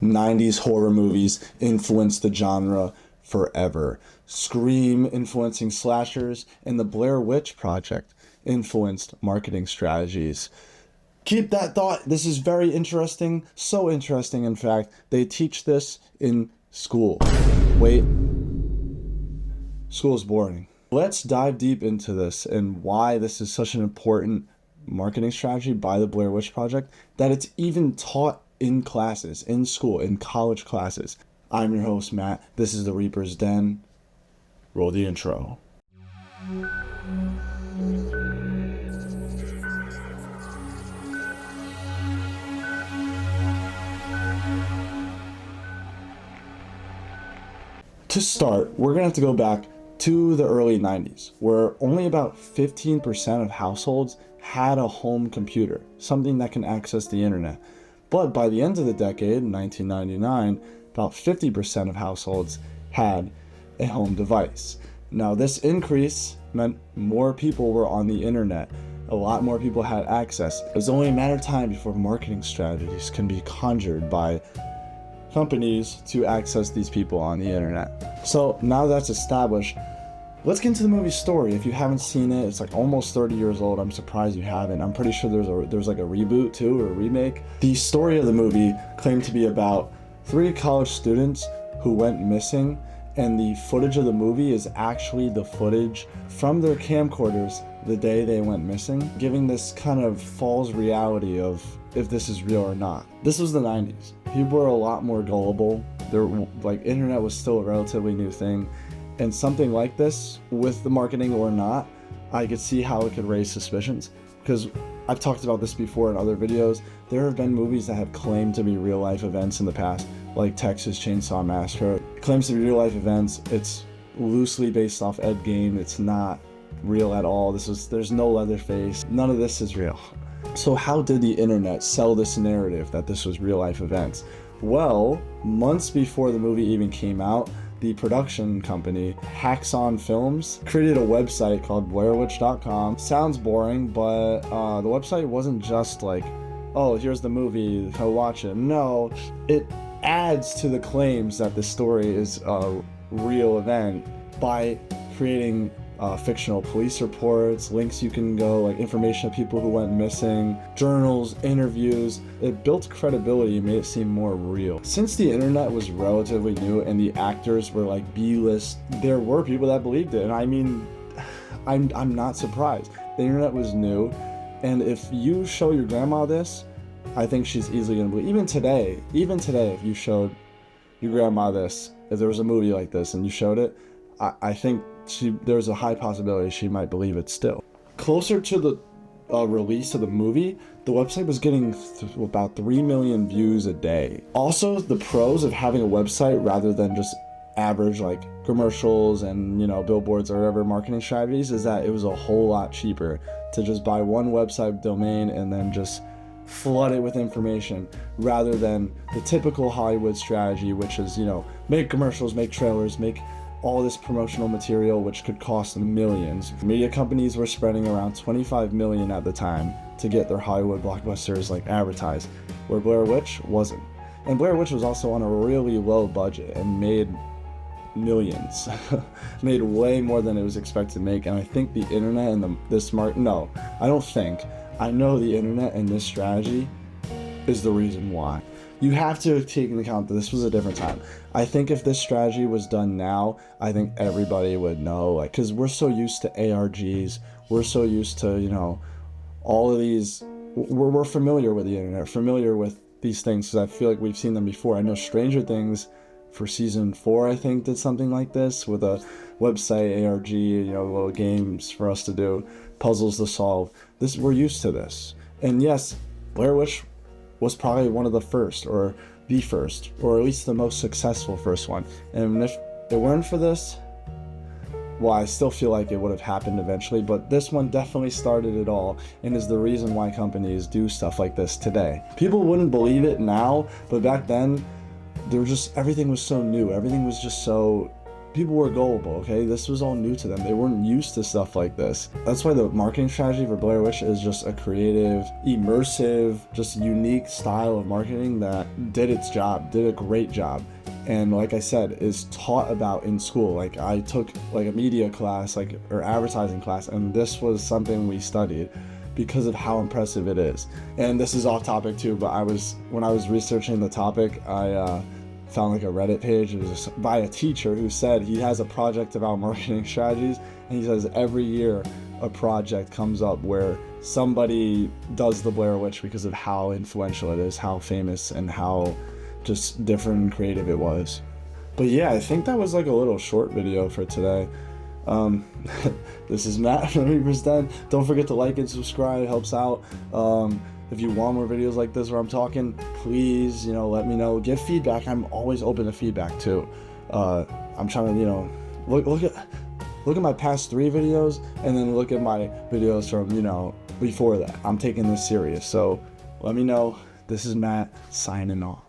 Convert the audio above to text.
90s horror movies influenced the genre forever. Scream influencing slashers, and the Blair Witch Project influenced marketing strategies. Keep that thought. This is very interesting. So interesting, in fact, they teach this in school. Wait, school's boring. Let's dive deep into this and why this is such an important marketing strategy by the Blair Witch Project that it's even taught in classes, in school, in college classes. I'm your host, Matt. This is the Reaper's Den. Roll the intro. To start, we're going to have to go back to the early 90s, where only about 15% of households had a home computer, something that can access the internet. But by the end of the decade, 1999, about 50% of households had a home device. Now, this increase meant more people were on the internet. A lot more people had access. It was only a matter of time before marketing strategies can be conjured by companies to access these people on the internet. So now that's established, let's get into the movie's story. If you haven't seen it, it's like almost 30 years old. I'm surprised you haven't. I'm pretty sure there's like a reboot too, or a remake. The story of the movie claimed to be about 3 college students who went missing, and the footage of the movie is actually the footage from their camcorders the day they went missing, giving this kind of false reality of if this is real or not. This was the 90s. People were a lot more gullible. Internet was still a relatively new thing. And something like this, with the marketing or not, I could see how it could raise suspicions. Because I've talked about this before in other videos. There have been movies that have claimed to be real life events in the past, like Texas Chainsaw Massacre. It claims to be real life events. It's loosely based off Ed Gein. It's not real at all. There's no Leatherface. None of this is real. So how did the internet sell this narrative that this was real life events? Well, months before the movie even came out, the production company, Haxon Films, created a website called BlairWitch.com. Sounds boring, but the website wasn't just like, oh, here's the movie, go watch it. No, it adds to the claims that the story is a real event by creating fictional police reports, links you can go, like information of people who went missing, journals, interviews. It built credibility and made it seem more real. Since the internet was relatively new and the actors were like B-list, there were people that believed it. And I mean, I'm not surprised. The internet was new, and if you show your grandma this, I think she's easily gonna believe. Even today, if you showed your grandma this, if there was a movie like this and you showed it, I think there's a high possibility she might believe it still. Closer to the release of the movie, the website was getting about 3 million views a day. Also, the pros of having a website rather than just average like commercials and billboards or whatever marketing strategies is that it was a whole lot cheaper to just buy one website domain and then just flood it with information rather than the typical Hollywood strategy, which is make commercials, make trailers, make all this promotional material, which could cost millions. Media companies were spending around $25 million at the time to get their Hollywood blockbusters advertised, where Blair Witch wasn't. And Blair Witch was also on a really low budget and made millions, made way more than it was expected to make. And I think the internet and I know the internet and this strategy is the reason why. You have to take into account that this was a different time. I think if this strategy was done now, I think everybody would know, because we're so used to ARGs, we're so used to, all of these, we're familiar with the internet, familiar with these things, because I feel like we've seen them before. I know Stranger Things for season 4, I think, did something like this with a website, ARG, little games for us to do, puzzles to solve. We're used to this. And yes, Blair Witch was probably one of the first, or the first, or at least the most successful first one. And if it weren't for this, well, I still feel like it would have happened eventually, but this one definitely started it all and is the reason why companies do stuff like this today. People wouldn't believe it now, but back then, everything was so new. Everything was just so people were gullible, okay? This was all new to them. They weren't used to stuff like this. That's why the marketing strategy for Blair Witch is just a creative, immersive, just unique style of marketing that did its job, did a great job. And like I said, is taught about in school. Like I took like a media class, like, or advertising class, and this was something we studied because of how impressive it is. And this is off topic too, but when I was researching the topic, I found like a Reddit page. It was by a teacher who said he has a project about marketing strategies, and he says every year a project comes up where somebody does the Blair Witch because of how influential it is, how famous, and how just different and creative it was. But yeah, I think that was like a little short video for today. This is Matt from 100%. Don't forget to like and subscribe, it helps out. If you want more videos like this where I'm talking, please, let me know. Give feedback. I'm always open to feedback too. I'm trying to, look at my past 3 videos and then look at my videos from, before that. I'm taking this serious. So let me know. This is Matt signing off.